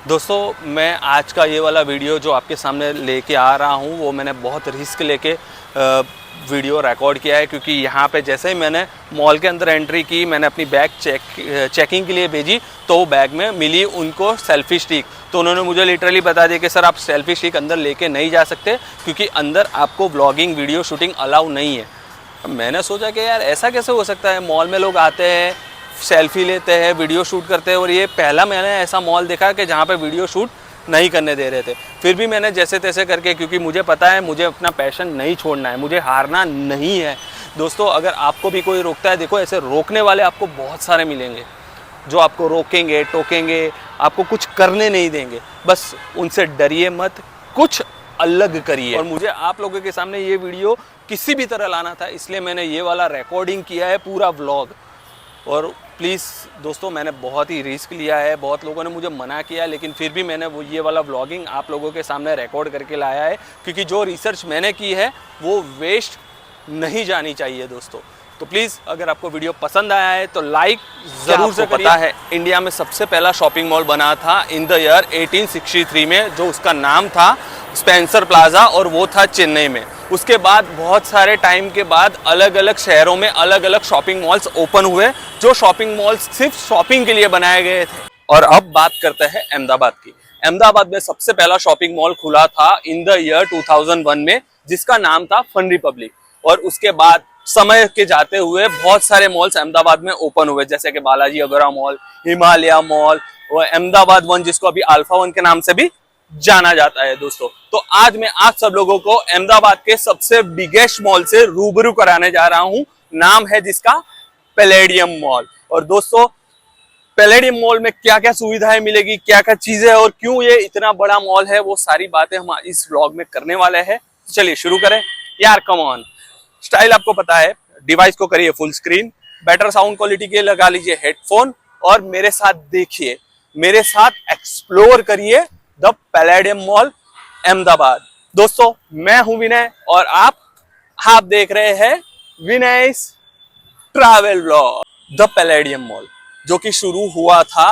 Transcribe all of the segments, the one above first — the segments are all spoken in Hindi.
दोस्तों मैं आज का ये वाला वीडियो जो आपके सामने लेके आ रहा हूँ वो मैंने बहुत रिस्क लेके वीडियो रिकॉर्ड किया है, क्योंकि यहाँ पे जैसे ही मैंने मॉल के अंदर एंट्री की, मैंने अपनी बैग चेकिंग के लिए भेजी तो वो बैग में मिली उनको सेल्फी स्टिक। तो उन्होंने मुझे लिटरली बता दिया कि सर आप सेल्फी स्टिक अंदर लेके नहीं जा सकते क्योंकि अंदर आपको व्लॉगिंग वीडियो शूटिंग अलाउ नहीं है। मैंने सोचा कि यार ऐसा कैसे हो सकता है, मॉल में लोग आते हैं, सेल्फी लेते हैं, वीडियो शूट करते हैं, और ये पहला मैंने ऐसा मॉल देखा कि जहाँ पे वीडियो शूट नहीं करने दे रहे थे। फिर भी मैंने जैसे तैसे करके, क्योंकि मुझे पता है मुझे अपना पैशन नहीं छोड़ना है, मुझे हारना नहीं है। दोस्तों अगर आपको भी कोई रोकता है, देखो ऐसे रोकने वाले आपको बहुत सारे मिलेंगे जो आपको रोकेंगे, टोकेंगे, आपको कुछ करने नहीं देंगे। बस उनसे डरिए मत, कुछ अलग करिए। और मुझे आप लोगों के सामने ये वीडियो किसी भी तरह लाना था, इसलिए मैंने ये वाला रिकॉर्डिंग किया है, पूरा व्लॉग। और प्लीज़ दोस्तों मैंने बहुत ही रिस्क लिया है, बहुत लोगों ने मुझे मना किया, लेकिन फिर भी मैंने वो ये वाला व्लॉगिंग आप लोगों के सामने रिकॉर्ड करके लाया है, क्योंकि जो रिसर्च मैंने की है वो वेस्ट नहीं जानी चाहिए दोस्तों। तो प्लीज़ अगर आपको वीडियो पसंद आया है तो लाइक ज़रूर से करिए। पता है इंडिया में सबसे पहला शॉपिंग मॉल बना था इन द ईयर 1863 में, जो उसका नाम था स्पेंसर प्लाजा, और वो था चेन्नई में। उसके बाद बहुत सारे टाइम के बाद अलग अलग शहरों में अलग अलग शॉपिंग मॉल्स ओपन हुए, जो शॉपिंग मॉल्स सिर्फ शॉपिंग के लिए बनाए गए थे। और अब बात करते हैं अहमदाबाद की। अहमदाबाद में सबसे पहला शॉपिंग मॉल खुला था इन द ईयर 2001 में, जिसका नाम था फन रिपब्लिक। और उसके बाद समय के जाते हुए बहुत सारे मॉल्स अहमदाबाद में ओपन हुए, जैसे कि बालाजी अगरा मॉल, हिमालय मॉल, और अहमदाबाद वन, जिसको अभी अल्फा वन के नाम से भी जाना जाता है दोस्तों। तो आज मैं आप सब लोगों को अहमदाबाद के सबसे बिगेस्ट मॉल से रूबरू कराने जा रहा हूं। नाम है जिसका पैलेडियम मॉल। और दोस्तों पैलेडियम मॉल में क्या क्या सुविधाएं मिलेगी, क्या क्या चीजें, और क्यों ये इतना बड़ा मॉल है, वो सारी बातें हम इस व्लॉग में करने वाले हैं। तो चलिए शुरू करें। यार कम ऑन, स्टाइल आपको पता है, डिवाइस को करिए full screen, better sound quality के लगा लीजिए हेडफोन, और मेरे साथ देखिए, मेरे साथ एक्सप्लोर करिए द पैलेडियम मॉल अहमदाबाद। दोस्तों मैं हूं विनय और आप देख रहे हैं Vinay travel vlog. The Palladium mall जो कि शुरू हुआ था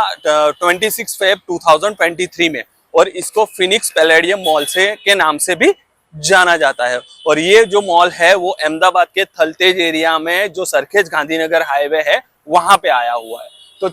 26 फेब 2023 में, और इसको फिनिक्स पैलेडियम मॉल से के नाम से भी जाना जाता है। और ये जो मॉल है वो अहमदाबाद के थलतेज एरिया में, जो सरखेज गांधीनगर हाईवे है, वहां पे आया हुआ है। तो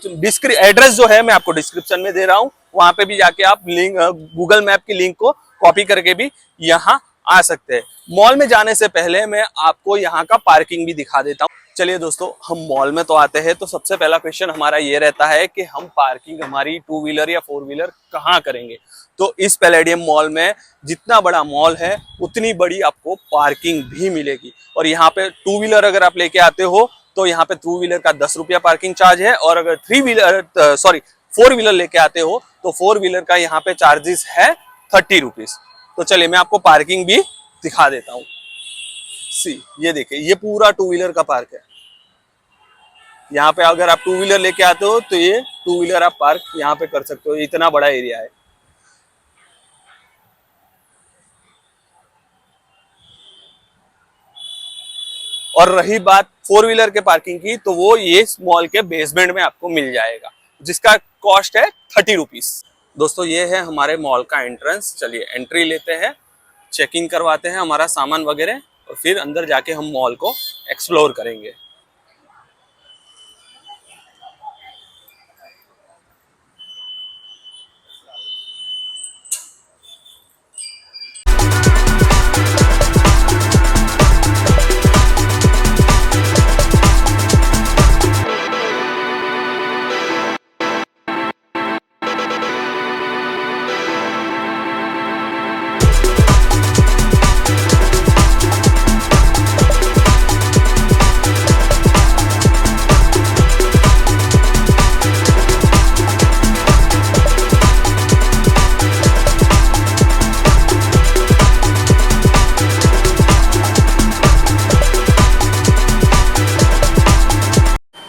एड्रेस जो है मैं आपको डिस्क्रिप्शन में दे रहा हूँ, वहां पे भी जाके आप लिंक, गूगल मैप की लिंक को कॉपी करके भी यहाँ आ सकते हैं। मॉल में जाने से पहले मैं आपको यहाँ का पार्किंग भी दिखा देता हूँ। चलिए दोस्तों हम मॉल में तो आते हैं, तो सबसे पहला क्वेश्चन हमारा ये रहता है कि हम पार्किंग हमारी 2 व्हीलर या 4 व्हीलर कहाँ करेंगे। तो इस पैलेडियम मॉल में जितना बड़ा मॉल है उतनी बड़ी आपको पार्किंग भी मिलेगी। और यहाँ पे 2 व्हीलर अगर आप लेके आते हो तो यहाँ पे 2 व्हीलर का 10 रुपया पार्किंग चार्ज है, और अगर 4 व्हीलर लेके आते हो तो 4 व्हीलर का यहाँ पे चार्जेस है 30 रुपीज। तो चलिए मैं आपको पार्किंग भी दिखा देता हूँ। ये देखिए, ये पूरा 2 व्हीलर का पार्क है। यहाँ पे अगर आप 2 व्हीलर लेके आते हो तो ये 2 व्हीलर आप पार्क यहाँ पे कर सकते हो, इतना बड़ा एरिया है। और रही बात 4 व्हीलर के पार्किंग की, तो वो ये मॉल के बेसमेंट में आपको मिल जाएगा, जिसका कॉस्ट है 30 रुपीज। दोस्तों ये है हमारे मॉल का एंट्रेंस। चलिए एंट्री लेते हैं, चेक इन करवाते हैं हमारा सामान वगैरह, और फिर अंदर जाके हम मॉल को एक्सप्लोर करेंगे।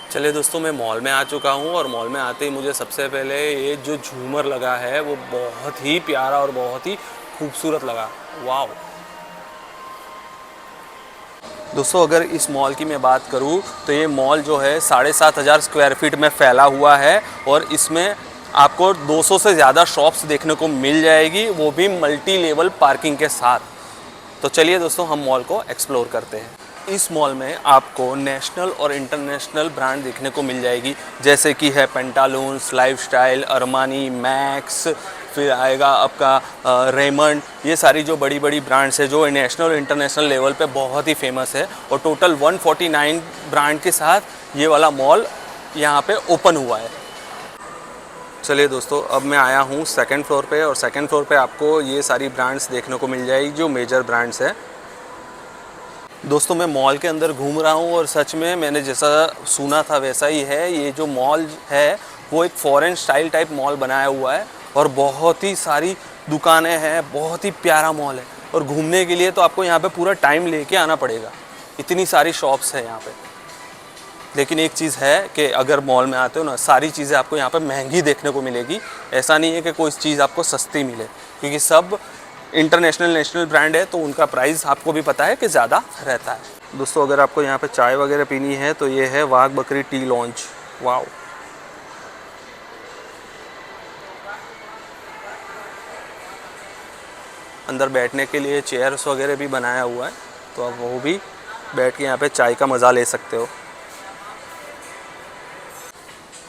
चलिए दोस्तों मैं मॉल में आ चुका हूँ, और मॉल में आते ही मुझे सबसे पहले ये जो झूमर लगा है वो बहुत ही प्यारा और बहुत ही खूबसूरत लगा। वाव दोस्तों अगर इस मॉल की मैं बात करूँ तो ये मॉल जो है 7,500 स्क्वायर फीट में फैला हुआ है, और इसमें आपको 200 से ज़्यादा शॉप्स देखने को मिल जाएगी, वो भी मल्टी लेवल पार्किंग के साथ। तो चलिए दोस्तों हम मॉल को एक्सप्लोर करते हैं। इस मॉल में आपको नेशनल और इंटरनेशनल ब्रांड देखने को मिल जाएगी, जैसे कि है पेंटालून्स, लाइफस्टाइल, अरमानी, मैक्स, फिर आएगा आपका रेमंड। ये सारी जो बड़ी बड़ी ब्रांड्स है जो नेशनल और इंटरनेशनल लेवल पे बहुत ही फेमस है, और टोटल 149 ब्रांड के साथ ये वाला मॉल यहाँ पे ओपन हुआ है। चलिए दोस्तों अब मैं आया हूँ सेकंड फ्लोर पे, और सेकंड फ्लोर पे आपको ये सारी ब्रांड्स देखने को मिल जाएगी जो मेजर ब्रांड्स है। दोस्तों मैं मॉल के अंदर घूम रहा हूँ और सच में मैंने जैसा सुना था वैसा ही है। ये जो मॉल है वो एक फॉरेन स्टाइल टाइप मॉल बनाया हुआ है, और बहुत ही सारी दुकानें हैं, बहुत ही प्यारा मॉल है। और घूमने के लिए तो आपको यहाँ पे पूरा टाइम लेके आना पड़ेगा, इतनी सारी शॉप्स है यहाँ पे। लेकिन एक चीज़ है कि अगर मॉल में आते हो ना, सारी चीज़ें आपको यहाँ पे महंगी देखने को मिलेगी। ऐसा नहीं है कि कोई चीज़ आपको सस्ती मिले, क्योंकि सब इंटरनेशनल नेशनल ब्रांड है, तो उनका प्राइस आपको भी पता है कि ज़्यादा रहता है। दोस्तों अगर आपको यहाँ पे चाय वगैरह पीनी है तो ये है वाघ बकरी टी लॉन्च। वाओ, अंदर बैठने के लिए चेयर्स वगैरह भी बनाया हुआ है, तो आप वो भी बैठ के यहाँ पे चाय का मज़ा ले सकते हो।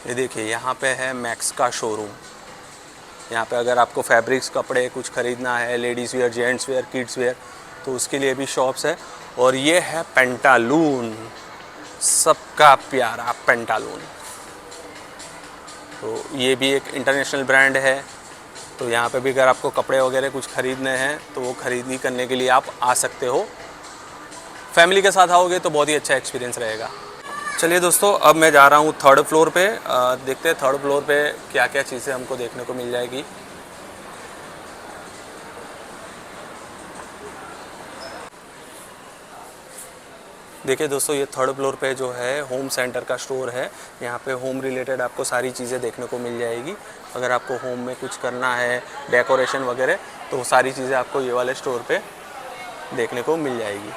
ये देखिए यहाँ पे है मैक्स का शोरूम। यहाँ पे अगर आपको फैब्रिक्स कपड़े कुछ ख़रीदना है, ladies where, gents wear, kids where, तो उसके लिए भी शॉप्स है। और ये है पेंटालून, सबका प्यारा पेंटालून। तो ये भी एक इंटरनेशनल ब्रांड है, तो यहाँ पे भी अगर आपको कपड़े वगैरह कुछ ख़रीदने हैं तो वो खरीदी करने के लिए आप आ सकते हो। फैमिली के साथ आओगे तो बहुत ही अच्छा एक्सपीरियंस रहेगा। चलिए दोस्तों अब मैं जा रहा हूँ थर्ड फ्लोर पे। देखते हैं थर्ड फ्लोर पे क्या क्या चीज़ें हमको देखने को मिल जाएगी। देखिए दोस्तों ये थर्ड फ्लोर पे जो है होम सेंटर का स्टोर है। यहाँ पे होम रिलेटेड आपको सारी चीज़ें देखने को मिल जाएगी। अगर आपको होम में कुछ करना है, डेकोरेशन वगैरह, तो सारी चीज़ें आपको ये वाले स्टोर पे देखने को मिल जाएगी।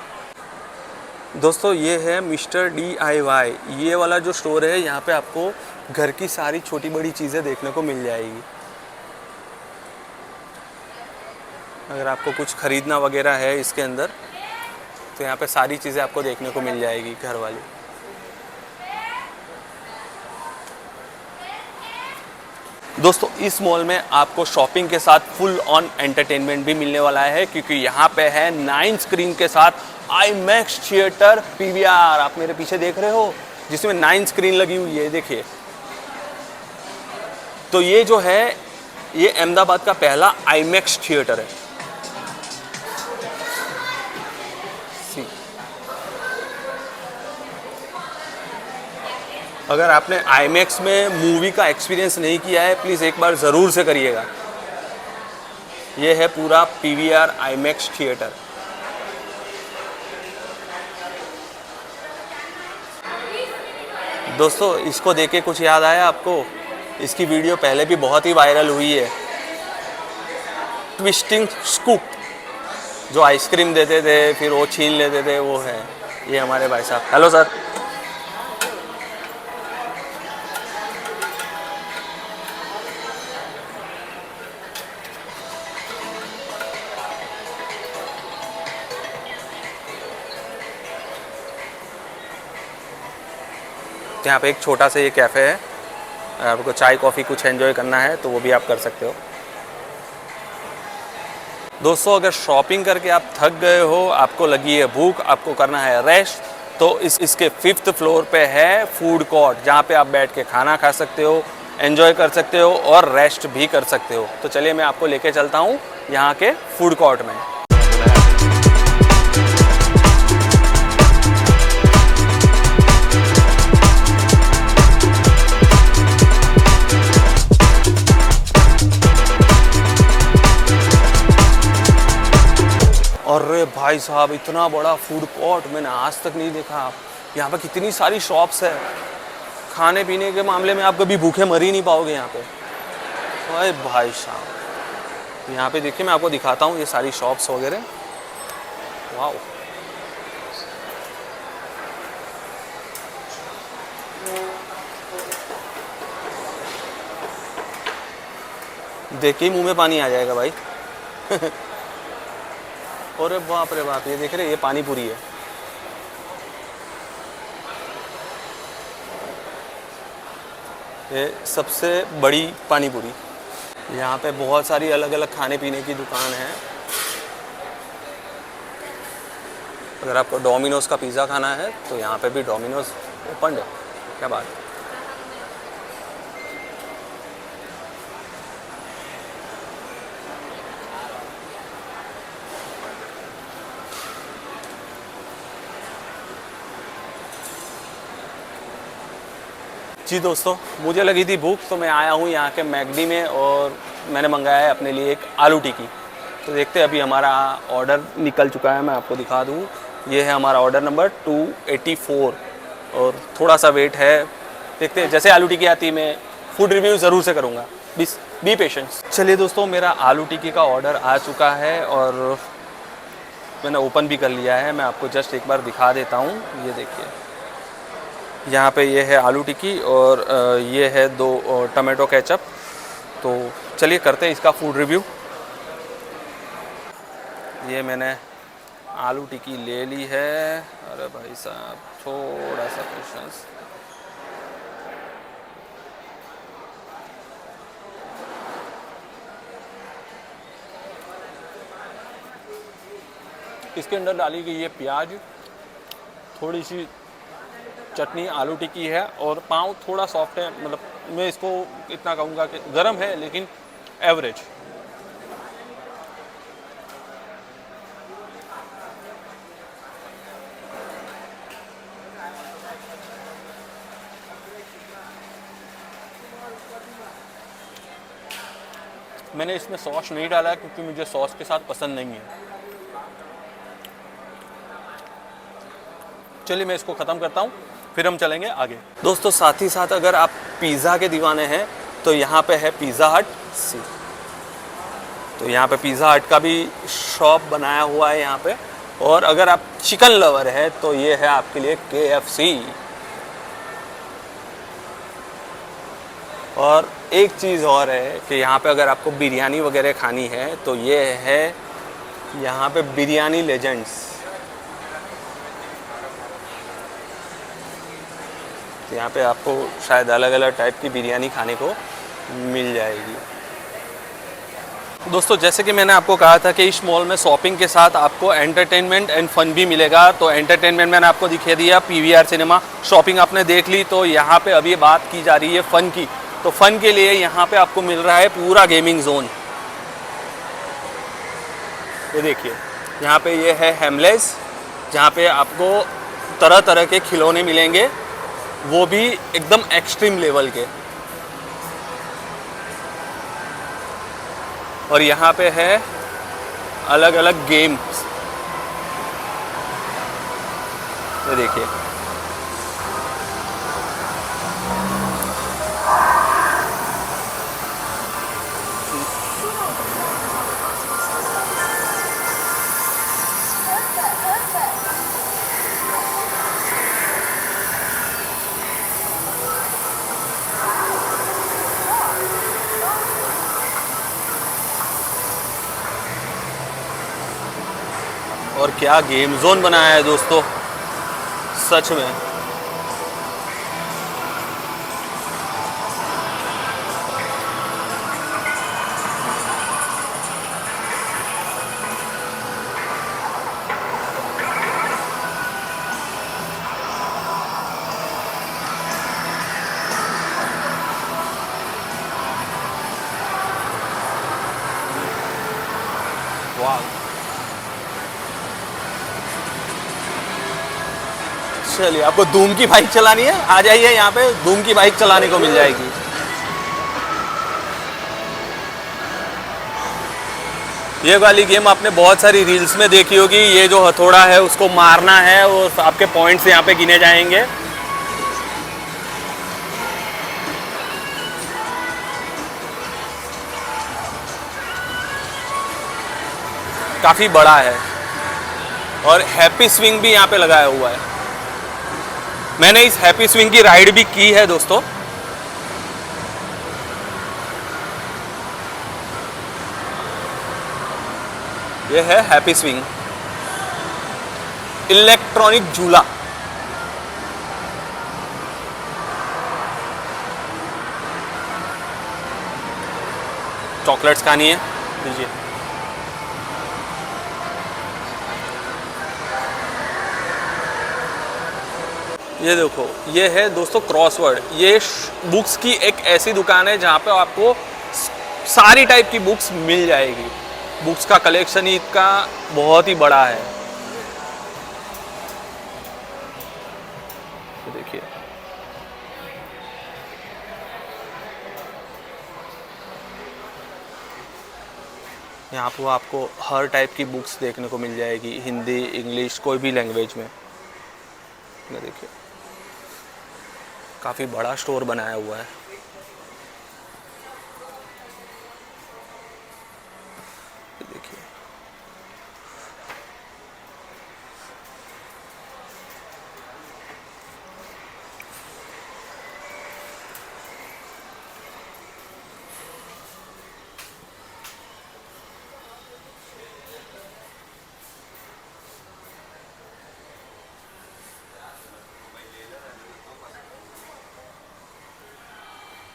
दोस्तों ये है मिस्टर DIY। ये वाला जो स्टोर है यहाँ पे आपको घर की सारी छोटी बड़ी चीज़ें देखने को मिल जाएगी। अगर आपको कुछ ख़रीदना वगैरह है इसके अंदर, तो यहाँ पे सारी चीज़ें आपको देखने को मिल जाएगी घर वाली। दोस्तों इस मॉल में आपको शॉपिंग के साथ फुल ऑन एंटरटेनमेंट भी मिलने वाला है, क्योंकि यहाँ पे है 9 स्क्रीन के साथ IMAX थिएटर PVR। आप मेरे पीछे देख रहे हो जिसमें 9 स्क्रीन लगी हुई है, देखिए। तो ये जो है ये अहमदाबाद का पहला IMAX थिएटर है। अगर आपने IMAX में मूवी का एक्सपीरियंस नहीं किया है, प्लीज़ एक बार ज़रूर से करिएगा। ये है पूरा PVR IMAX थिएटर। दोस्तों इसको देख के कुछ याद आया आपको? इसकी वीडियो पहले भी बहुत ही वायरल हुई है। ट्विस्टिंग स्कूप, जो आइसक्रीम देते थे फिर वो छीन लेते थे, वो है ये हमारे भाई साहब। Hello sir. यहाँ पे एक छोटा सा ये कैफ़े है, अगर आपको चाय कॉफ़ी कुछ एंजॉय करना है तो वो भी आप कर सकते हो। दोस्तों अगर शॉपिंग करके आप थक गए हो, आपको लगी है भूख, आपको करना है रेस्ट, तो इसके 5th फ्लोर पे है फूड कोर्ट, जहाँ पे आप बैठ के खाना खा सकते हो, एंजॉय कर सकते हो और रेस्ट भी कर सकते हो। तो चलिए मैं आपको लेके चलता हूँ यहाँ के फूड कोर्ट में। अरे भाई साहब इतना बड़ा फूड कोर्ट मैंने आज तक नहीं देखा। यहाँ पे कितनी सारी शॉप्स है। खाने पीने के मामले में आप कभी भूखे मर ही नहीं पाओगे यहाँ पे। अरे भाई साहब यहाँ पे देखिए, मैं आपको दिखाता हूँ ये सारी शॉप्स वगैरह। वाह, देख के ही मुंह में पानी आ जाएगा भाई। अरे बाप रे बाप, ये देख रहे, ये पानी पूरी है। ये सबसे बड़ी पानी पूरी। यहाँ पे बहुत सारी अलग अलग खाने पीने की दुकान है। अगर आपको डोमिनोज़ का पिज़्ज़ा खाना है तो यहाँ पे भी डोमिनोज़ ओपन है। क्या बात है। जी दोस्तों, मुझे लगी थी भूख तो मैं आया हूँ यहाँ के मैकडी में और मैंने मंगाया है अपने लिए एक आलू टिक्की। तो देखते हैं, अभी हमारा ऑर्डर निकल चुका है, मैं आपको दिखा दूँ। ये है हमारा ऑर्डर नंबर 284 और थोड़ा सा वेट है। देखते हैं, जैसे आलू टिक्की आती है मैं फूड रिव्यू ज़रूर से करूँगा। B patience. चलिए दोस्तों, मेरा आलू टिक्की का ऑर्डर आ चुका है और मैंने ओपन भी कर लिया है। मैं आपको जस्ट एक बार दिखा देता हूँ। ये देखिए, यहाँ पे ये है आलू टिक्की और ये है 2 टमाटो केचप। तो चलिए करते हैं इसका फूड रिव्यू। ये मैंने आलू टिक्की ले ली है। अरे भाई साहब, थोड़ा सा पेशेंस। इसके अंदर डाली गई है प्याज, थोड़ी सी चटनी, आलू टिक्की है और पाव थोड़ा सॉफ्ट है। मतलब मैं इसको इतना कहूँगा कि गरम है लेकिन एवरेज। मैंने इसमें सॉस नहीं डाला क्योंकि मुझे सॉस के साथ पसंद नहीं है। चलिए मैं इसको ख़त्म करता हूँ, फिर हम चलेंगे आगे। दोस्तों साथ ही साथ अगर आप पिज़्ज़ा के दीवाने हैं तो यहाँ पे है पिज़्ज़ा हट सी। तो यहाँ पे पिज़्ज़ा हट का भी शॉप बनाया हुआ है यहाँ पे। और अगर आप चिकन लवर है तो ये है आपके लिए KFC। और एक चीज़ और है कि यहाँ पे अगर आपको बिरयानी वगैरह खानी है तो ये है यहाँ पे बिरयानी लेजेंड्स। तो यहाँ पे आपको शायद अलग अलग टाइप की बिरयानी खाने को मिल जाएगी। दोस्तों जैसे कि मैंने आपको कहा था कि इस मॉल में शॉपिंग के साथ आपको एंटरटेनमेंट एंड फन भी मिलेगा। तो एंटरटेनमेंट मैंने आपको दिखा दिया, PVR सिनेमा। शॉपिंग आपने देख ली, तो यहाँ पे अभी बात की जा रही है फ़न की। तो फ़न के लिए यहाँ पे आपको मिल रहा है पूरा गेमिंग जोन। ये देखिए, यहाँ पे ये है हेमलेस, जहाँ पे आपको तरह तरह के खिलौने मिलेंगे, वो भी एकदम एक्सट्रीम लेवल के। और यहाँ पे है अलग अलग गेम्स। ये देखिए, और क्या गेम जोन बनाया है दोस्तों, सच में। वाह, चलिए आपको धूम की बाइक चलानी है, आ जाइए यहाँ पे, धूम की बाइक चलाने को मिल जाएगी। ये वाली गेम आपने बहुत सारी रील्स में देखी होगी। ये जो हथौड़ा है उसको मारना है और आपके पॉइंट्स यहाँ पे गिने जाएंगे। काफ़ी बड़ा है और हैप्पी स्विंग भी यहाँ पे लगाया हुआ है। मैंने इस हैप्पी स्विंग की राइड भी की है दोस्तों। ये है हैप्पी स्विंग इलेक्ट्रॉनिक झूला। चॉकलेट्स खानी है, लीजिए। ये देखो, ये है दोस्तों क्रॉसवर्ड। ये बुक्स की एक ऐसी दुकान है जहाँ पे आपको सारी टाइप की बुक्स मिल जाएगी। बुक्स का कलेक्शन ही इतना बहुत ही बड़ा है। देखिए, यहाँ पे आपको हर टाइप की बुक्स देखने को मिल जाएगी, हिंदी, इंग्लिश, कोई भी लैंग्वेज में। ये देखिए, काफ़ी बड़ा स्टोर बनाया हुआ है। देखिए,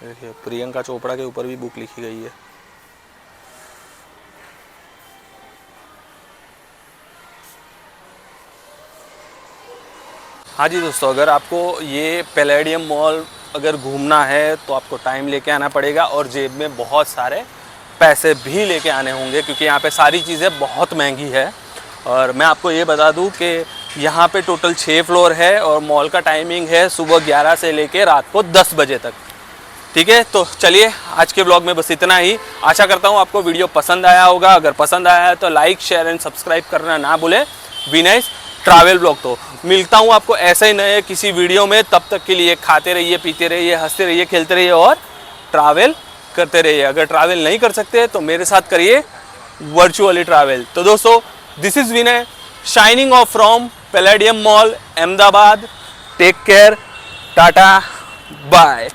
देखिए प्रियंका चोपड़ा के ऊपर भी बुक लिखी गई है। हाँ जी दोस्तों, अगर आपको ये पैलेडियम मॉल अगर घूमना है तो आपको टाइम लेके आना पड़ेगा और जेब में बहुत सारे पैसे भी लेके आने होंगे, क्योंकि यहाँ पे सारी चीज़ें बहुत महंगी है। और मैं आपको ये बता दूँ कि यहाँ पे टोटल 6 फ्लोर है और मॉल का टाइमिंग है सुबह 11 से लेके रात को 10 बजे तक। ठीक है, तो चलिए आज के ब्लॉग में बस इतना ही। आशा करता हूँ आपको वीडियो पसंद आया होगा। अगर पसंद आया है तो लाइक, शेयर एंड सब्सक्राइब करना ना भूलें। विनय ट्रैवल ब्लॉग। तो मिलता हूँ आपको ऐसे ही नए किसी वीडियो में। तब तक के लिए खाते रहिए, पीते रहिए, हंसते रहिए, खेलते रहिए और ट्रैवल करते रहिए। अगर ट्रैवल नहीं कर सकते तो मेरे साथ करिए वर्चुअली ट्रैवल। तो दोस्तों, this is Vinay signing off from Palladium Mall, Ahmedabad. Take care, tata, bye.